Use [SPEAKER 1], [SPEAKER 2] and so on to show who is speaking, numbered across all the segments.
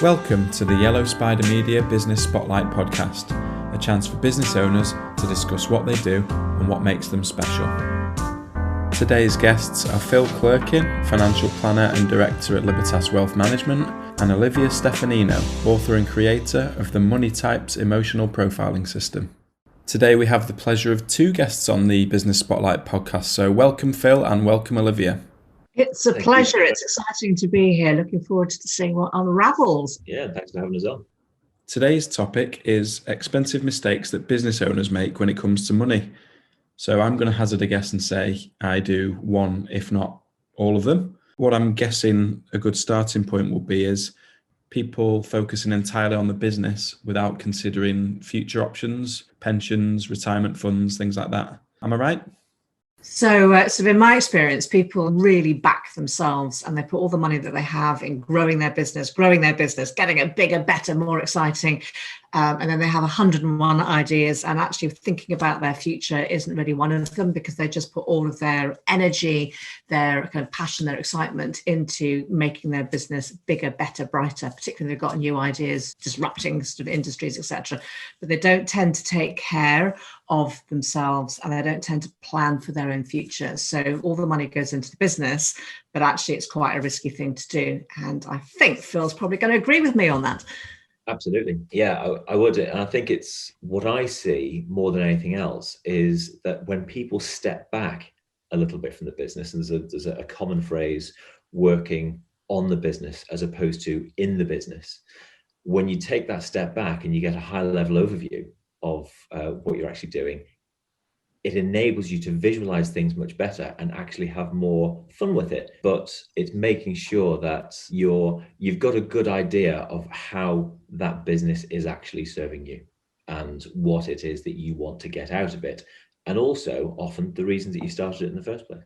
[SPEAKER 1] Welcome to the Yellow Spider Media Business Spotlight podcast, a chance for business owners to discuss what they do and what makes them special. Today's guests are Phil Clerkin, Financial Planner and Director at Libertas Wealth Management, and Olivia Stefanino, author and creator of the Money Types Emotional Profiling System. Today we have the pleasure of two guests on the Business Spotlight podcast, so welcome Phil and welcome Olivia.
[SPEAKER 2] It's a pleasure. It's exciting to be here. Looking forward to seeing what unravels.
[SPEAKER 3] Yeah, thanks for having us on.
[SPEAKER 1] Today's topic is expensive mistakes that business owners make when it comes to money. So I'm going to hazard a guess and say I do one, if not all of them. What I'm guessing a good starting point will be is people focusing entirely on the business without considering future options, pensions, retirement funds, things like that. Am I right?
[SPEAKER 2] So in my experience, people really back themselves and they put all the money that they have in growing their business, getting it bigger, better, more exciting. And then they have 101 ideas, and actually thinking about their future isn't really one of them, because they just put all of their energy, their kind of passion, their excitement into making their business bigger, better, brighter, particularly if they've got new ideas, disrupting sort of industries, etc. But they don't tend to take care of themselves, and they don't tend to plan for their own future. So all the money goes into the business, but actually it's quite a risky thing to do. And I think Phil's probably going to agree with me on that.
[SPEAKER 3] Absolutely. Yeah, I would. And I think it's what I see more than anything else is that when people step back a little bit from the business, and there's a common phrase, working on the business as opposed to in the business. When you take that step back and you get a high level overview of what you're actually doing, it enables you to visualize things much better and actually have more fun with it. But it's making sure that you've got a good idea of how that business is actually serving you and what it is that you want to get out of it. And also often the reasons that you started it in the first place.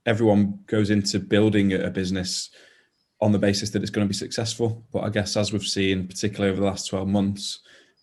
[SPEAKER 1] Everyone goes into building a business on the basis that it's going to be successful. But I guess as we've seen, particularly over the last 12 months,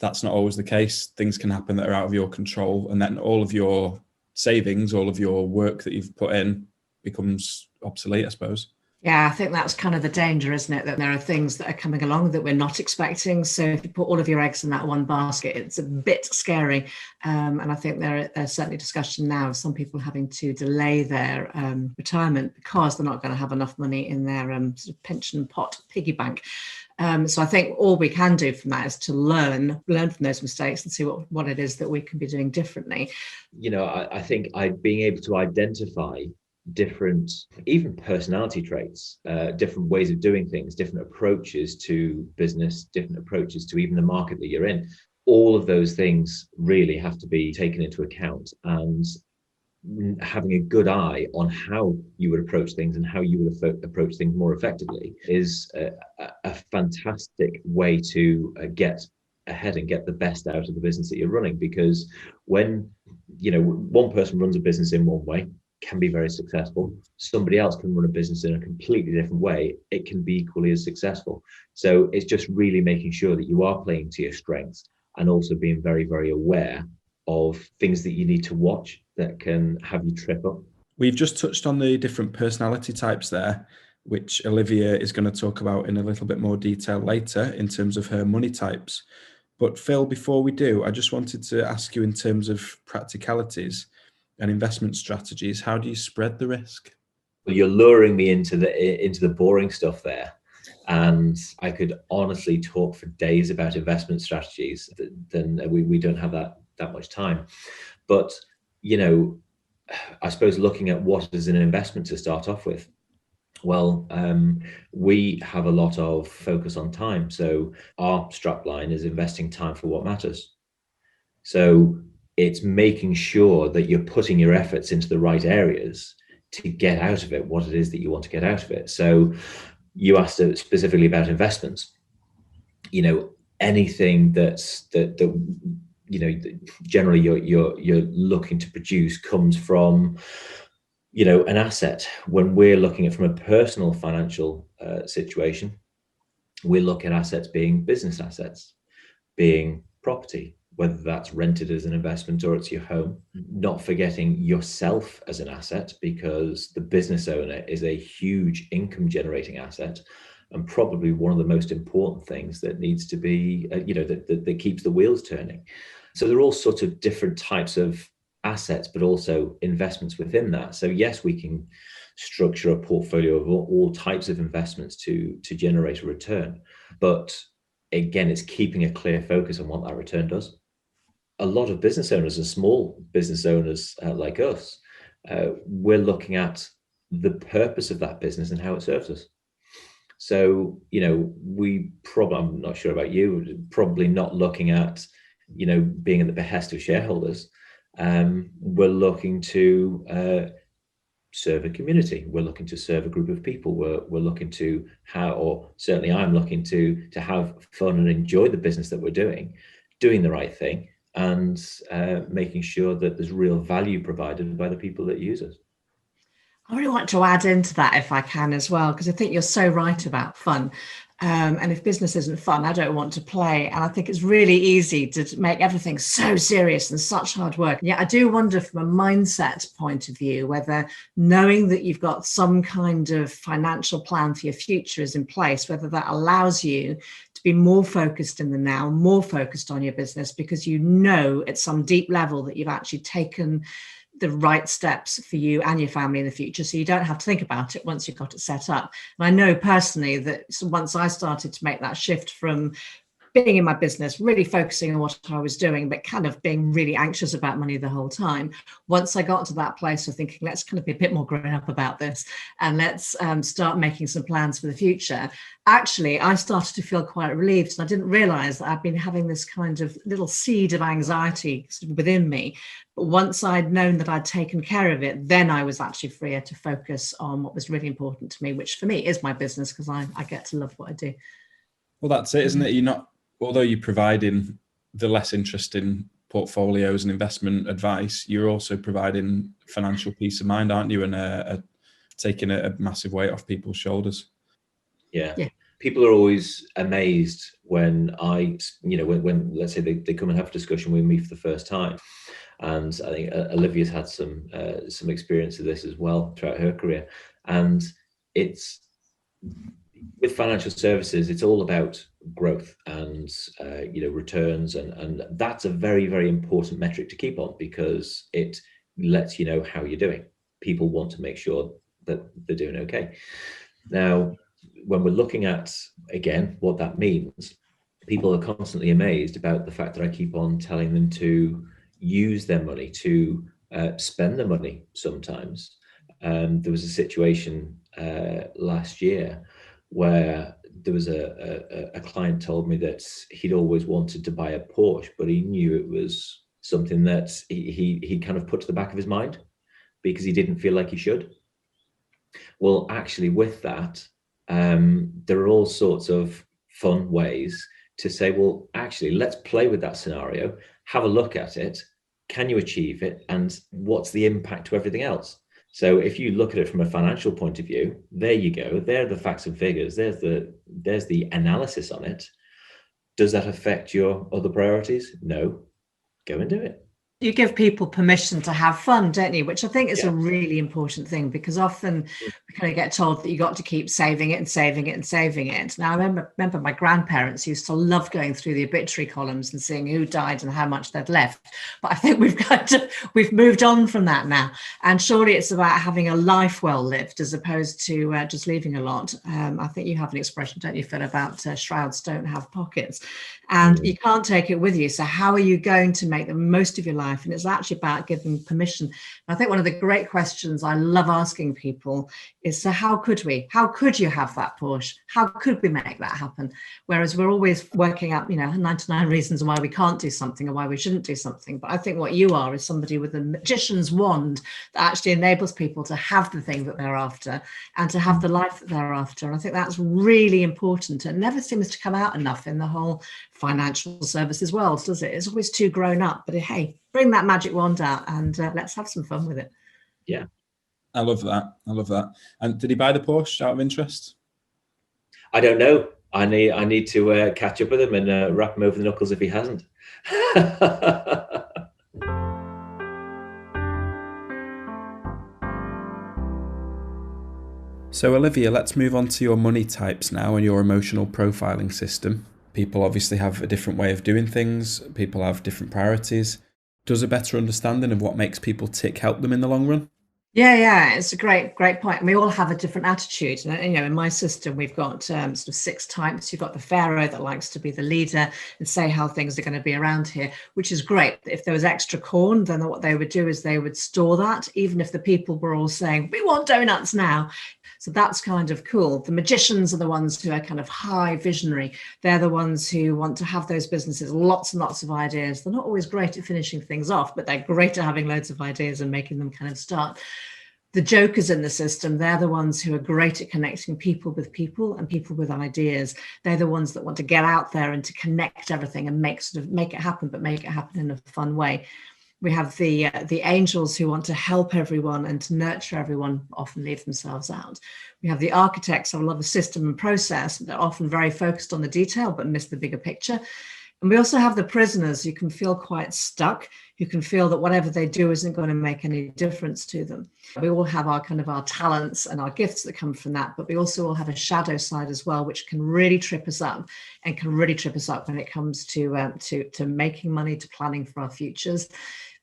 [SPEAKER 1] that's not always the case. Things can happen that are out of your control, and then all of your savings, all of your work that you've put in becomes obsolete, I suppose.
[SPEAKER 2] Yeah, I think that's kind of the danger, isn't it? That there are things that are coming along that we're not expecting. So if you put all of your eggs in that one basket, it's a bit scary. And I think there's certainly discussion now of some people having to delay their retirement because they're not going to have enough money in their sort of pension pot piggy bank. So I think all we can do from that is to learn from those mistakes and see what it is that we can be doing differently.
[SPEAKER 3] You know, I think being able to identify different, even personality traits, different ways of doing things, different approaches to business, different approaches to even the market that you're in, all of those things really have to be taken into account. And having a good eye on how you would approach things and how you would approach things more effectively is a fantastic way to get ahead and get the best out of the business that you're running. Because when, you know, one person runs a business in one way, can be very successful. Somebody else can run a business in a completely different way. It can be equally as successful. So it's just really making sure that you are playing to your strengths and also being very, very aware of things that you need to watch that can have you trip up.
[SPEAKER 1] We've just touched on the different personality types there, which Olivia is going to talk about in a little bit more detail later in terms of her money types. But Phil, before we do, I just wanted to ask you in terms of practicalities and investment strategies, how do you spread the risk?
[SPEAKER 3] Well, you're luring me into the boring stuff there. And I could honestly talk for days about investment strategies. Then we don't have that much time. But, you know, I suppose looking at what is an investment to start off with. Well, we have a lot of focus on time. So our strapline is investing time for what matters. So it's making sure that you're putting your efforts into the right areas to get out of it what it is that you want to get out of it. So you asked specifically about investments. You know, anything that you know, generally you're looking to produce comes from, you know, an asset. When we're looking at from a personal financial situation, we look at assets being business assets, being property, whether that's rented as an investment or it's your home. Not forgetting yourself as an asset, because the business owner is a huge income generating asset, and probably one of the most important things that needs to be, that keeps the wheels turning. So there are all sorts of different types of assets, but also investments within that. So yes, we can structure a portfolio of all types of investments to generate a return. But again, it's keeping a clear focus on what that return does. A lot of business owners and small business owners like us, we're looking at the purpose of that business and how it serves us. So, we probably, I'm not sure about you, probably not looking at, being at the behest of shareholders. We're looking to serve a community. We're looking to serve a group of people. We're looking to or certainly I'm looking to have fun and enjoy the business that we're doing the right thing, and making sure that there's real value provided by the people that use us.
[SPEAKER 2] I really want to add into that if I can as well, because I think you're so right about fun. And if business isn't fun, I don't want to play. And I think it's really easy to make everything so serious and such hard work. And yet I do wonder from a mindset point of view, whether knowing that you've got some kind of financial plan for your future is in place, whether that allows you to be more focused in the now, more focused on your business, because at some deep level that you've actually taken the right steps for you and your family in the future, so you don't have to think about it once you've got it set up. And I know personally that once I started to make that shift from being in my business, really focusing on what I was doing, but kind of being really anxious about money the whole time, once I got to that place of thinking, let's kind of be a bit more grown up about this, and let's start making some plans for the future, actually I started to feel quite relieved. And I didn't realize that I'd been having this kind of little seed of anxiety sort of within me. But once I'd known that I'd taken care of it, then I was actually freer to focus on what was really important to me, which for me is my business, because I get to love what I do.
[SPEAKER 1] Well, that's it, isn't it? Although you're providing the less interesting portfolios and investment advice, you're also providing financial peace of mind, aren't you? And taking a massive weight off people's shoulders.
[SPEAKER 3] Yeah. People are always amazed when when let's say they come and have a discussion with me for the first time. And I think Olivia's had some experience of this as well throughout her career. And it's, with financial services, it's all about growth and returns, and that's a very, very important metric to keep on, because it lets you know how you're doing. People want to make sure that they're doing okay. Now, when we're looking at, again, what that means, people are constantly amazed about the fact that I keep on telling them to use their money, to spend their money sometimes. There was a situation last year where there was a client told me that he'd always wanted to buy a Porsche, but he knew it was something that he kind of put to the back of his mind because he didn't feel like he should. Well, actually with that, there are all sorts of fun ways to say, well, actually, let's play with that scenario, have a look at it. Can you achieve it? And what's the impact to everything else? So if you look at it from a financial point of view, there you go. There are the facts and figures. There's the analysis on it. Does that affect your other priorities? No. Go and do it.
[SPEAKER 2] You give people permission to have fun, don't you? Which I think is a really important thing, because often we kind of get told that you got to keep saving it and saving it and saving it. Now, I remember my grandparents used to love going through the obituary columns and seeing who died and how much they'd left. But I think we've moved on from that now. And surely it's about having a life well lived as opposed to just leaving a lot. I think you have an expression, don't you, Phil, about shrouds don't have pockets. And you can't take it with you. So how are you going to make the most of your life? And it's actually about giving permission. And I think one of the great questions I love asking people is, so how could we? How could you have that Porsche? How could we make that happen? Whereas we're always working out, 99 reasons why we can't do something or why we shouldn't do something. But I think what you are is somebody with a magician's wand that actually enables people to have the thing that they're after and to have the life that they're after. And I think that's really important. It never seems to come out enough in the whole financial services world, does it? It's always too grown up. But hey, bring that magic wand out and let's have some fun with it.
[SPEAKER 3] Yeah.
[SPEAKER 1] I love that. And did he buy the Porsche out of interest?
[SPEAKER 3] I don't know. I need to catch up with him and wrap him over the knuckles if he hasn't.
[SPEAKER 1] So Olivia, let's move on to your money types now and your emotional profiling system. People obviously have a different way of doing things. People have different priorities. Does a better understanding of what makes people tick help them in the long run?
[SPEAKER 2] Yeah, it's a great point. And we all have a different attitude. And, in my system, we've got sort of 6 types. You've got the pharaoh that likes to be the leader and say how things are going to be around here, which is great. If there was extra corn, then what they would do is they would store that, even if the people were all saying, we want donuts now. So that's kind of cool. The magicians are the ones who are kind of high visionary. They're the ones who want to have those businesses, lots and lots of ideas. They're not always great at finishing things off, but they're great at having loads of ideas and making them kind of start. The jokers in the system, they're the ones who are great at connecting people with people and people with ideas. They're the ones that want to get out there and to connect everything and make it happen, but make it happen in a fun way. We have the angels who want to help everyone and to nurture everyone, often leave themselves out. We have the architects who love a system and process. They're often very focused on the detail, but miss the bigger picture. And we also have the prisoners who can feel quite stuck, who can feel that whatever they do isn't going to make any difference to them. We all have our talents and our gifts that come from that, but we also all have a shadow side as well, which can really trip us up and can really trip us up when it comes to making money, to planning for our futures.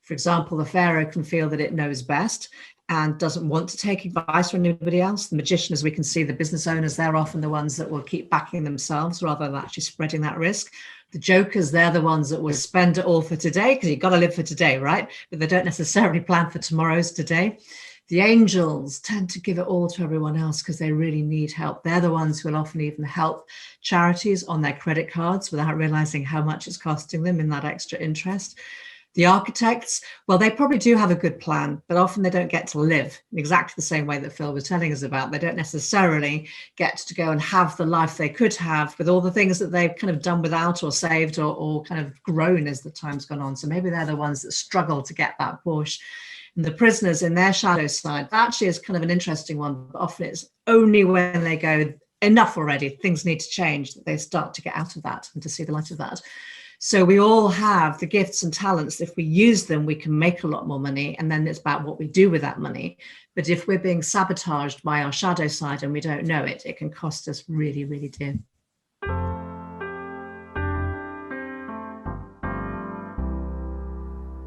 [SPEAKER 2] For example, the pharaoh can feel that it knows best and doesn't want to take advice from anybody else. The magician, as we can see, the business owners, they're often the ones that will keep backing themselves rather than actually spreading that risk. The jokers, they're the ones that will spend it all for today, because you've got to live for today, right? But they don't necessarily plan for tomorrow's today. The angels tend to give it all to everyone else because they really need help. They're the ones who will often even help charities on their credit cards without realizing how much it's costing them in that extra interest. The architects, well, they probably do have a good plan, but often they don't get to live in exactly the same way that Phil was telling us about. They don't necessarily get to go and have the life they could have with all the things that they've kind of done without or saved or kind of grown as the time's gone on. So maybe they're the ones that struggle to get that push. And the prisoners in their shadow side, that actually is kind of an interesting one. But often it's only when they go, enough already, things need to change, that they start to get out of that and to see the light of that. So we all have the gifts and talents. If we use them, we can make a lot more money. And then it's about what we do with that money. But if we're being sabotaged by our shadow side and we don't know it, it can cost us really, really dear.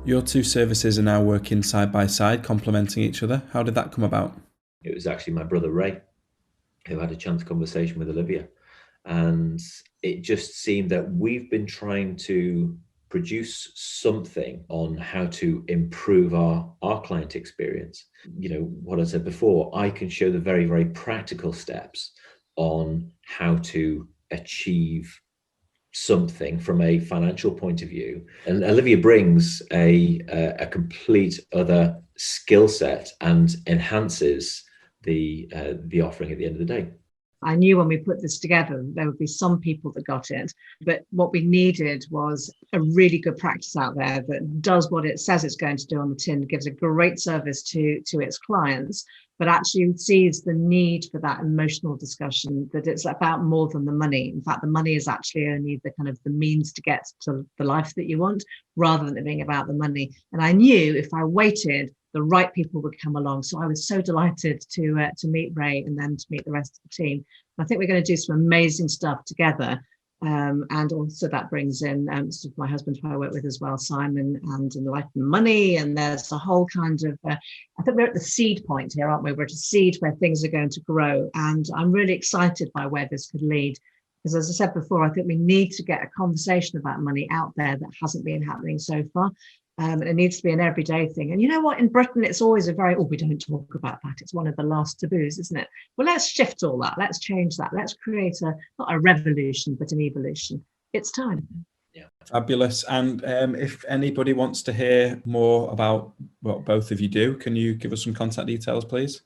[SPEAKER 1] Your 2 services are now working side by side, complementing each other. How did that come about?
[SPEAKER 3] It was actually my brother Ray who had a chance conversation with Olivia. And it just seemed that we've been trying to produce something on how to improve our client experience. What I said before, I can show the very, very practical steps on how to achieve something from a financial point of view. And Olivia brings a complete other skill set and enhances the offering at the end of the day.
[SPEAKER 2] I knew when we put this together, there would be some people that got it, but what we needed was a really good practice out there that does what it says it's going to do on the tin, gives a great service to its clients, but actually sees the need for that emotional discussion, that it's about more than the money. In fact, the money is actually only the kind of the means to get to the life that you want, rather than it being about the money. And I knew if I waited, the right people would come along. So I was so delighted to meet Ray and then to meet the rest of the team. I think we're going to do some amazing stuff together. And also that brings in sort of my husband who I work with as well, Simon, and in Life and Money. And there's a whole kind of, I think we're at the seed point here, aren't we? We're at a seed where things are going to grow. And I'm really excited by where this could lead. Because as I said before, I think we need to get a conversation about money out there that hasn't been happening so far. It needs to be an everyday thing. And you know what? In Britain, it's always we don't talk about that. It's one of the last taboos, isn't it? Well, let's shift all that. Let's change that. Let's create not a revolution, but an evolution. It's time.
[SPEAKER 1] Yeah, fabulous. And if anybody wants to hear more about what both of you do, can you give us some contact details, please?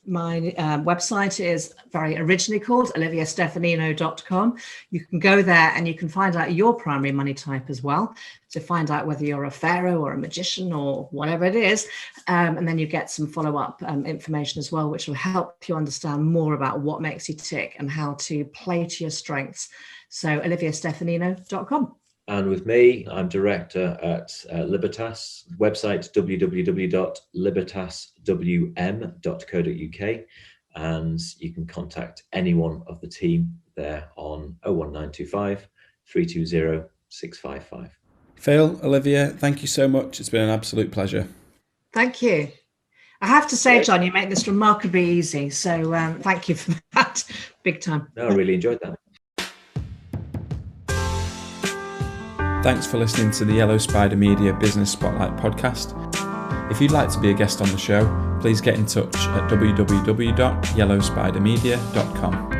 [SPEAKER 2] My website is very originally called oliviastefanino.com. You can go there and you can find out your primary money type as well, to find out whether you're a pharaoh or a magician or whatever it is. And then you get some follow-up information as well, which will help you understand more about what makes you tick and how to play to your strengths. So oliviastefanino.com.
[SPEAKER 3] And with me, I'm director at Libertas, website www.libertaswm.co.uk. And you can contact any one of the team there on 01925 320 655.
[SPEAKER 1] Phil, Olivia, thank you so much. It's been an absolute pleasure.
[SPEAKER 2] Thank you. I have to say, John, you make this remarkably easy. So thank you for that. Big time.
[SPEAKER 3] No, I really enjoyed that.
[SPEAKER 1] Thanks for listening to the Yellow Spider Media Business Spotlight podcast. If you'd like to be a guest on the show, please get in touch at www.yellowspidermedia.com.